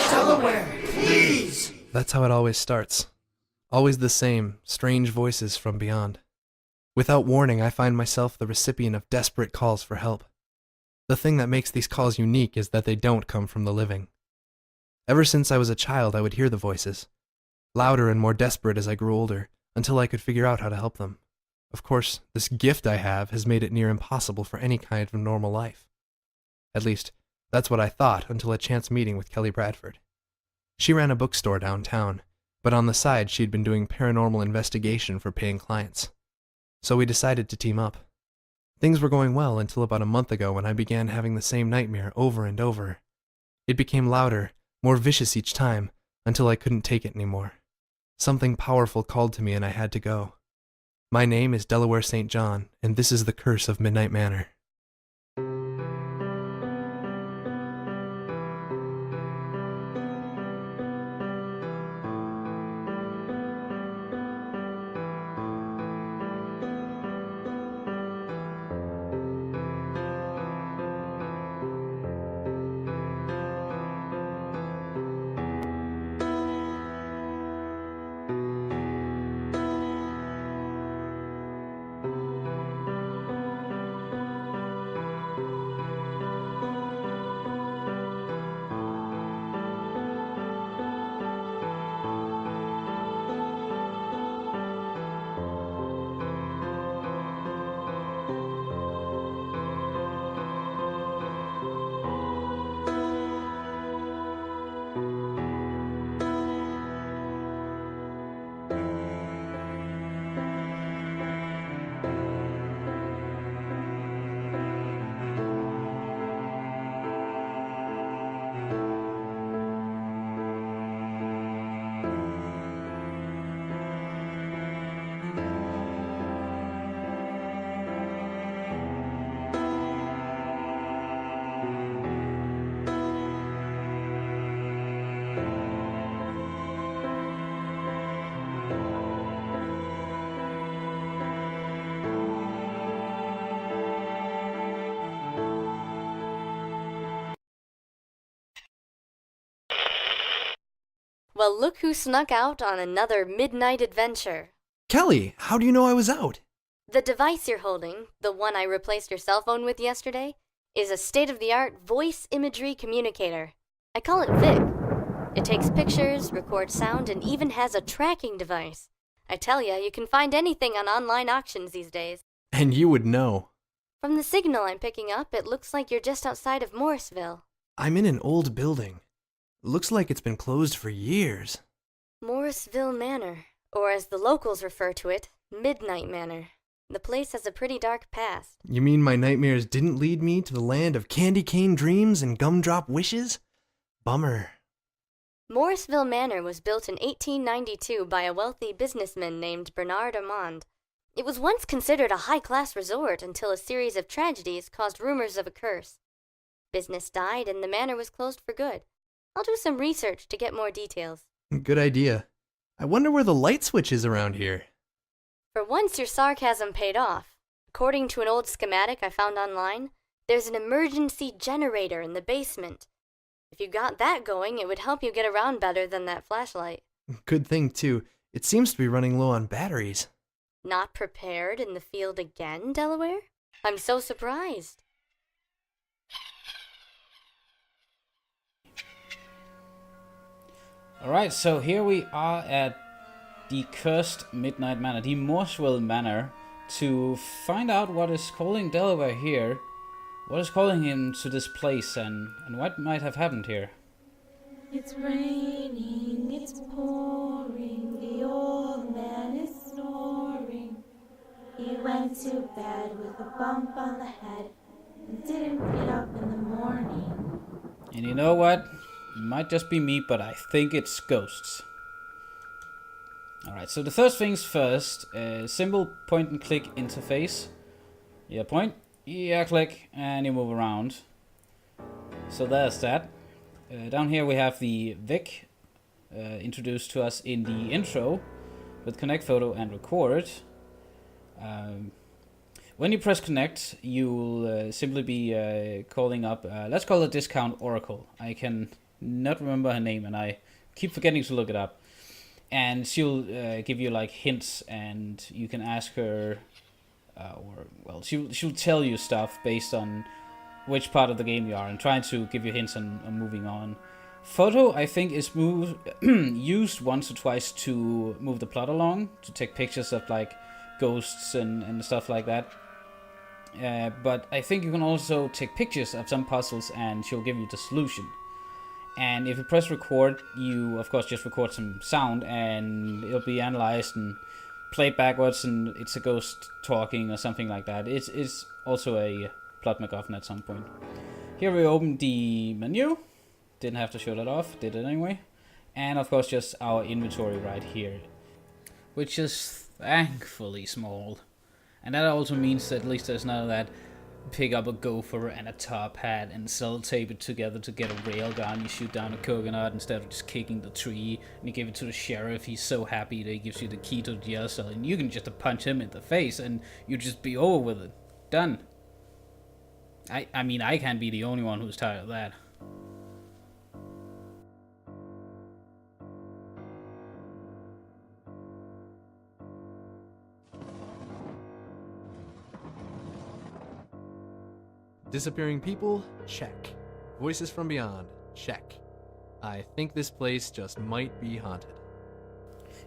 Delaware, please! That's how it always starts. Always the same, strange voices from beyond. Without warning, I find myself the recipient of desperate calls for help. The thing that makes these calls unique is that they don't come from the living. Ever since I was a child, I would hear the voices, louder and more desperate as I grew older, until I could figure out how to help them. Of course, this gift I have has made it near impossible for any kind of normal life. At least, that's what I thought until a chance meeting with Kelly Bradford. She ran a bookstore downtown, but on the side she'd been doing paranormal investigation for paying clients. So we decided to team up. Things were going well until about a month ago when I began having the same nightmare over and over. It became louder, more vicious each time, until I couldn't take it anymore. Something powerful called to me and I had to go. My name is Delaware St. John, and this is the curse of Midnight Manor. Well, look who snuck out on another midnight adventure. Kelly, how do you know I was out? The device you're holding, the one I replaced your cell phone with yesterday, is a state-of-the-art voice imagery communicator. I call it Vic. It takes pictures, records sound, and even has a tracking device. I tell ya, you can find anything on online auctions these days. And you would know. From the signal I'm picking up, it looks like you're just outside of Morrisville. I'm in an old building. Looks like it's been closed for years. Morrisville Manor, or as the locals refer to it, Midnight Manor. The place has a pretty dark past. You mean my nightmares didn't lead me to the land of candy cane dreams and gumdrop wishes? Bummer. Morrisville Manor was built in 1892 by a wealthy businessman named Bernard Armand. It was once considered a high-class resort until a series of tragedies caused rumors of a curse. Business died and the manor was closed for good. I'll do some research to get more details. Good idea. I wonder where the light switch is around here. For once, your sarcasm paid off. According to an old schematic I found online, there's an emergency generator in the basement. If you got that going, it would help you get around better than that flashlight. Good thing, too. It seems to be running low on batteries. Not prepared in the field again, Delaware? I'm so surprised. Alright, so here we are at the cursed Midnight Manor, the Morrisville Manor, to find out what is calling Delaware here, what is calling him to this place, and what might have happened here. It's raining, it's pouring, the old man is snoring. He went to bed with a bump on the head and didn't get up in the morning. And you know what? It might just be me, but I think it's ghosts. Alright, so the first things first, simple point and click interface. Yeah, point, yeah, click, and you move around. So there's that. Down here we have the Vic, introduced to us in the intro, with connect photo and record. When you press connect, you'll simply be calling up, let's call it Discount Oracle. I can not remember her name, and I keep forgetting to look it up. And she'll give you like hints, and you can ask her, she'll tell you stuff based on which part of the game you are, and trying to give you hints on moving on. Photo, I think, is used once or twice to move the plot along, to take pictures of like ghosts and stuff like that. But I think you can also take pictures of some puzzles, and she'll give you the solution. And if you press record, you of course just record some sound, and it'll be analyzed and played backwards, and it's a ghost talking or something like that. It's also a plot MacGuffin at some point. Here we open the menu. Didn't have to show that off, did it anyway. And of course just our inventory right here, which is thankfully small. And that also means that at least there's none of that pick up a gopher and a top hat and sellotape it together to get a railgun. You shoot down a coconut instead of just kicking the tree, and you give it to the sheriff. He's so happy that he gives you the key to the jail cell, and you can just punch him in the face and you just be over with it. Done. I mean, I can't be the only one who's tired of that. Disappearing people? Check. Voices from beyond? Check. I think this place just might be haunted.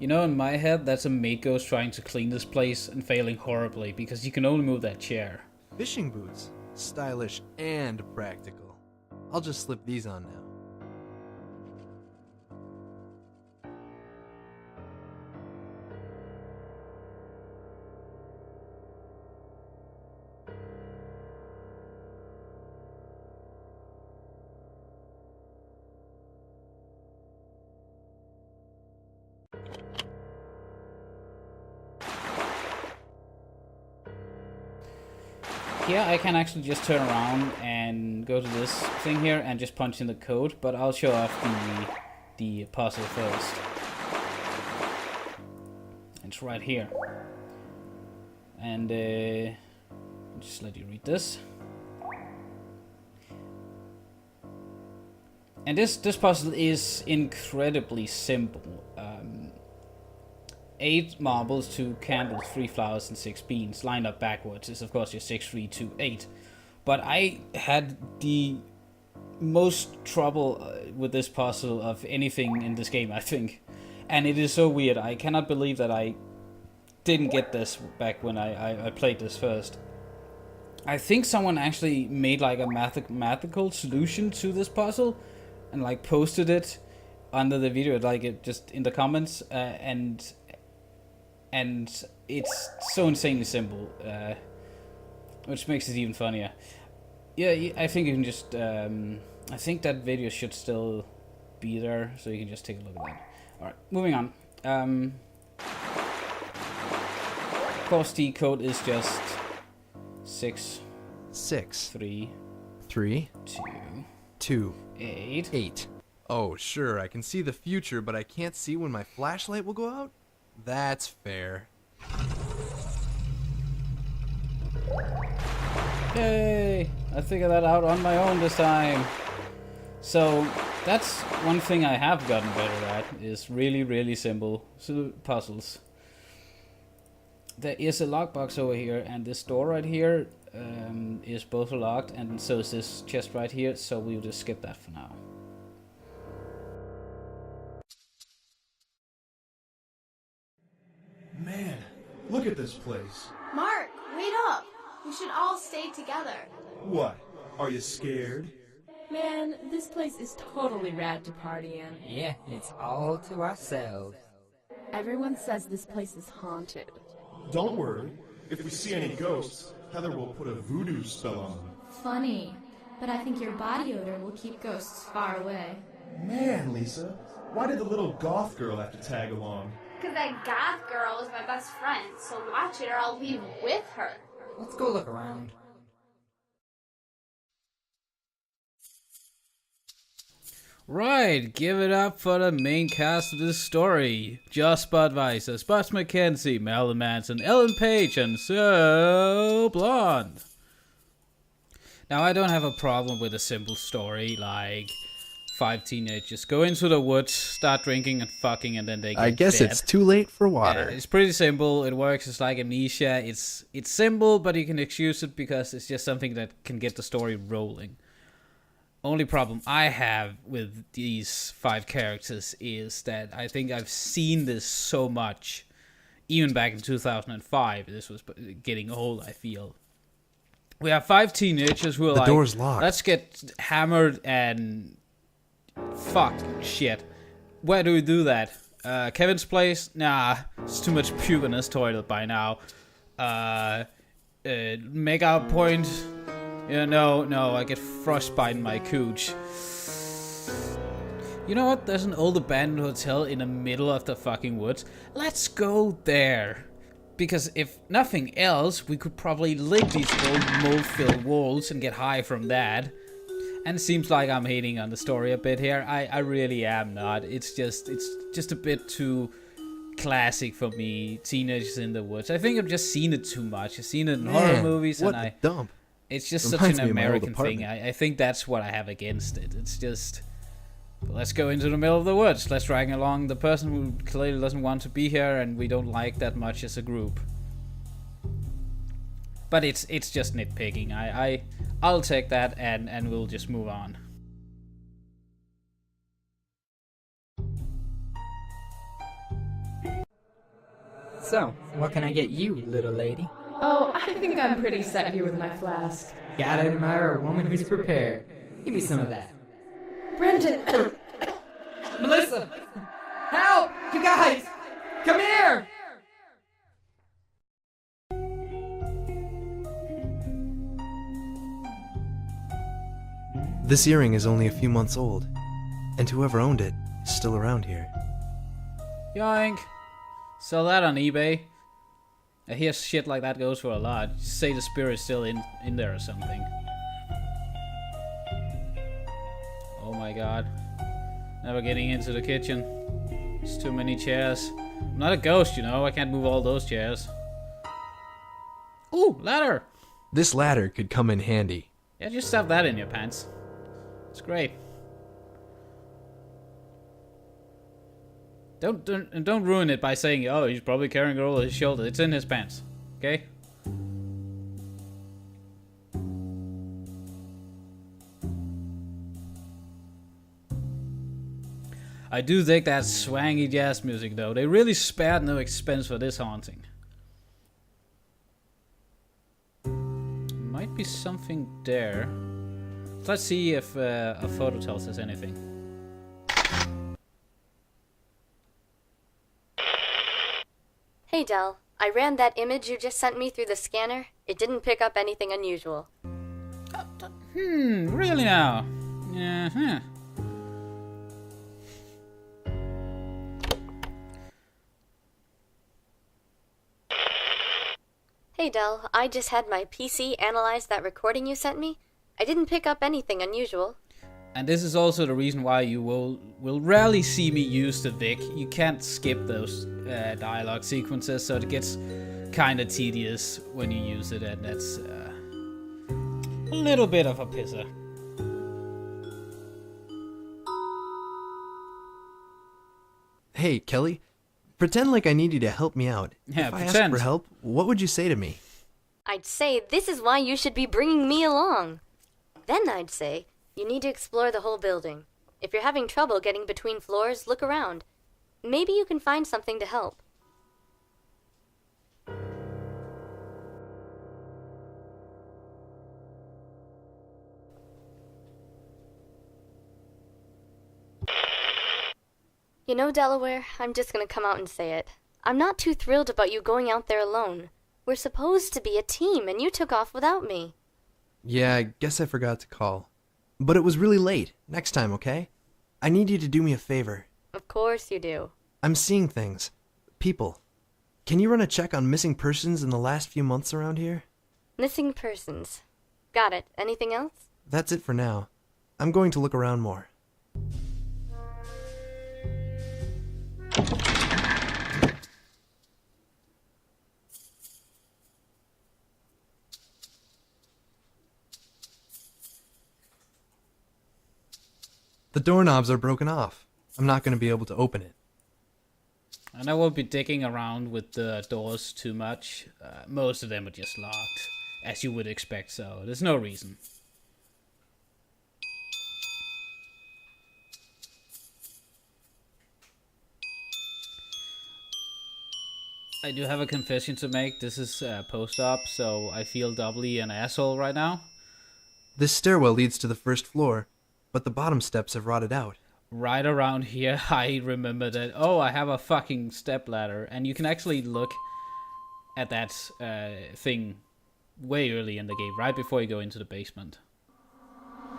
You know, in my head, that's a maid ghost trying to clean this place and failing horribly because you can only move that chair. Fishing boots. Stylish and practical. I'll just slip these on now. Here I can actually just turn around and go to this thing here and just punch in the code, but I'll show off the puzzle first. It's right here. And just let you read this. And this puzzle is incredibly simple. 8 marbles, 2 candles, 3 flowers, and 6 beans. Lined up backwards is of course your 6, 3, 2, 8. But I had the most trouble with this puzzle of anything in this game, I think. And it is so weird. I cannot believe that I didn't get this back when I played this first. I think someone actually made like a mathematical solution to this puzzle and like posted it under the video, like it just in the comments, and it's so insanely simple, which makes it even funnier. Yeah, I think you can just, I think that video should still be there, so you can just take a look at that. Alright, moving on. Of course the code is just 6, 3, 2, 8. Oh, sure, I can see the future, but I can't see when my flashlight will go out? That's fair. Yay! I figured that out on my own this time. So, that's one thing I have gotten better at, is really, really simple puzzles. There is a lockbox over here, and this door right here is both locked, and so is this chest right here, so we'll just skip that for now. Man, look at this place. Mark, wait up! We should all stay together. What? Are you scared? Man, this place is totally rad to party in. Yeah, it's all to ourselves. Everyone says this place is haunted. Don't worry. If we see any ghosts, Heather will put a voodoo spell on them. Funny, but I think your body odor will keep ghosts far away. Man, Lisa, why did the little goth girl have to tag along? Because that goth girl is my best friend, so watch it or I'll leave with her. Let's go look around. Right, give it up for the main cast of this story. Josh Budweiser, Spuds McKenzie, Marilyn Manson, Ellen Page, and So Blonde. Now, I don't have a problem with a simple story like 5 teenagers go into the woods, start drinking and fucking, and then they get I guess dead. it's too late for water. Yeah, it's pretty simple. It works. It's like Amnesia. It's simple, but you can excuse it because it's just something that can get the story rolling. Only problem I have with these 5 characters is that I think I've seen this so much, even back in 2005. This was getting old, I feel. We have 5 teenagers who are The like, door's locked. let's get hammered and fuck shit. Where do we do that? Kevin's place? Nah, it's too much puke in this toilet by now. Make out point? Yeah, no, I get frostbite in my cooch. You know what? There's an old abandoned hotel in the middle of the fucking woods. Let's go there. Because if nothing else, we could probably lick these old mold-filled walls and get high from that. And it seems like I'm hating on the story a bit here. I really am not. It's just a bit too classic for me. Teenagers in the woods. I think I've just seen it too much. I've seen it in horror movies, what and a dump. it's just Reminds such an me of my old American thing. apartment. I think that's what I have against it. It's just, let's go into the middle of the woods. Let's drag along the person who clearly doesn't want to be here and we don't like that much as a group. But it's just nitpicking. I'll take that and we'll just move on. So, what can I get you, little lady? Oh, I think I'm pretty set here with my flask. Gotta admire a woman who's prepared. Give me some of that. Brendan! Melissa! Help! You guys! Come here! This earring is only a few months old, and whoever owned it is still around here. Yoink! Sell that on eBay. I hear shit like that goes for a lot. Just say the spirit's still in there or something. Oh my god. Never getting into the kitchen. There's too many chairs. I'm not a ghost, you know. I can't move all those chairs. Ooh, ladder! This ladder could come in handy. Yeah, just stuff that in your pants. It's great. Don't ruin it by saying, oh, he's probably carrying it over his shoulder. It's in his pants. Okay? I do dig that swangy jazz music though. They really spared no expense for this haunting. Might be something there. Let's see if a photo tells us anything. Hey Del, I ran that image you just sent me through the scanner. It didn't pick up anything unusual. Really now? Yeah, Hey Del, I just had my PC analyze that recording you sent me. I didn't pick up anything unusual. And this is also the reason why you will rarely see me use the Vic. You can't skip those dialogue sequences, so it gets kind of tedious when you use it, and that's a little bit of a pisser. Hey, Kelly, pretend like I need you to help me out. Yeah, if I asked pretend. for help, what would you say to me? I'd say this is why you should be bringing me along. Then I'd say you need to explore the whole building. If you're having trouble getting between floors, look around. Maybe you can find something to help. You know, Delaware, I'm just gonna come out and say it. I'm not too thrilled about you going out there alone. We're supposed to be a team, and you took off without me. Yeah, I guess I forgot to call. But it was really late. Next time, okay? I need you to do me a favor. Of course you do. I'm seeing things. People. Can you run a check on missing persons in the last few months around here? Missing persons. Got it. Anything else? That's it for now. I'm going to look around more. The doorknobs are broken off. I'm not going to be able to open it. And I won't be digging around with the doors too much. Most of them are just locked, as you would expect, so there's no reason. I do have a confession to make. This is post-op, so I feel doubly an asshole right now. This stairwell leads to the first floor, but the bottom steps have rotted out. Right around here, I remember that, oh, I have a fucking stepladder, and you can actually look at that thing way early in the game, right before you go into the basement.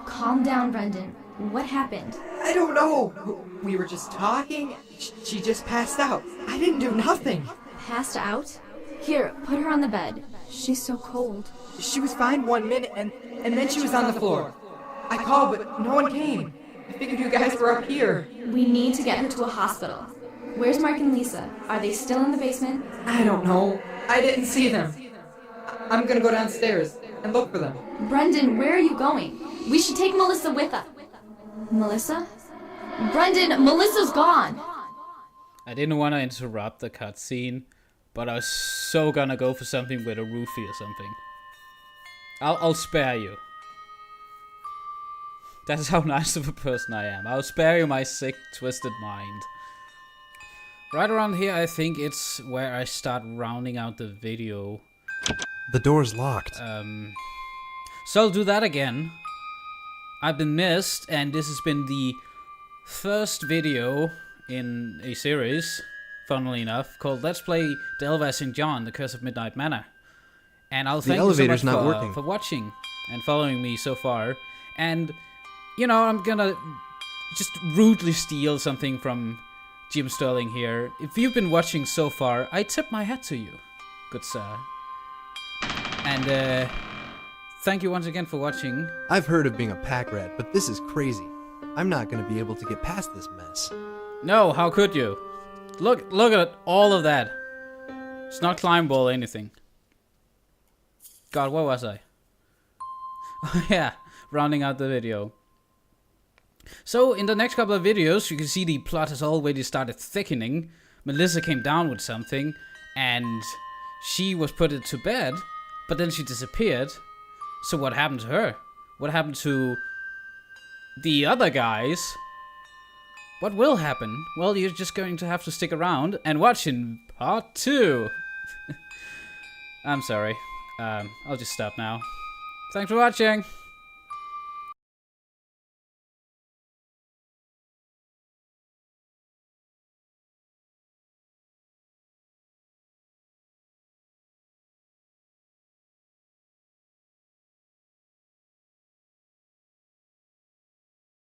Calm down, Brendan. What happened? I don't know. We were just talking. She just passed out. I didn't do nothing. Passed out? Here, put her on the bed. She's so cold. She was fine 1 minute, and then she was on the floor. I called, but no one came. I figured you guys were up here. We need to get her to a hospital. Where's Mark and Lisa? Are they still in the basement? I don't know. I didn't see them. I'm gonna go downstairs and look for them. Brendan, where are you going? We should take Melissa with us. Melissa? Brendan, Melissa's gone! I didn't want to interrupt the cutscene, but I was so gonna go for something with a roofie or something. I'll spare you. That's how nice of a person I am. I'll spare you my sick, twisted mind. Right around here, I think it's where I start rounding out the video. The door's locked. So I'll do that again. I've been missed, and this has been the first video in a series, funnily enough, called Let's Play Delaware St. John, The Curse of Midnight Manor. And I'll thank you so much for watching and following me so far. And, you know, I'm gonna just rudely steal something from Jim Sterling here. If you've been watching so far, I tip my hat to you, good sir. And, thank you once again for watching. I've heard of being a pack rat, but this is crazy. I'm not going to be able to get past this mess. No, how could you? Look at all of that. It's not climbable or anything. God, where was I? Oh yeah, rounding out the video. So, in the next couple of videos, you can see the plot has already started thickening. Melissa came down with something, and she was put to bed, but then she disappeared. So what happened to her? What happened to the other guys? What will happen? Well, you're just going to have to stick around and watch in part 2. I'm sorry. I'll just stop now. Thanks for watching.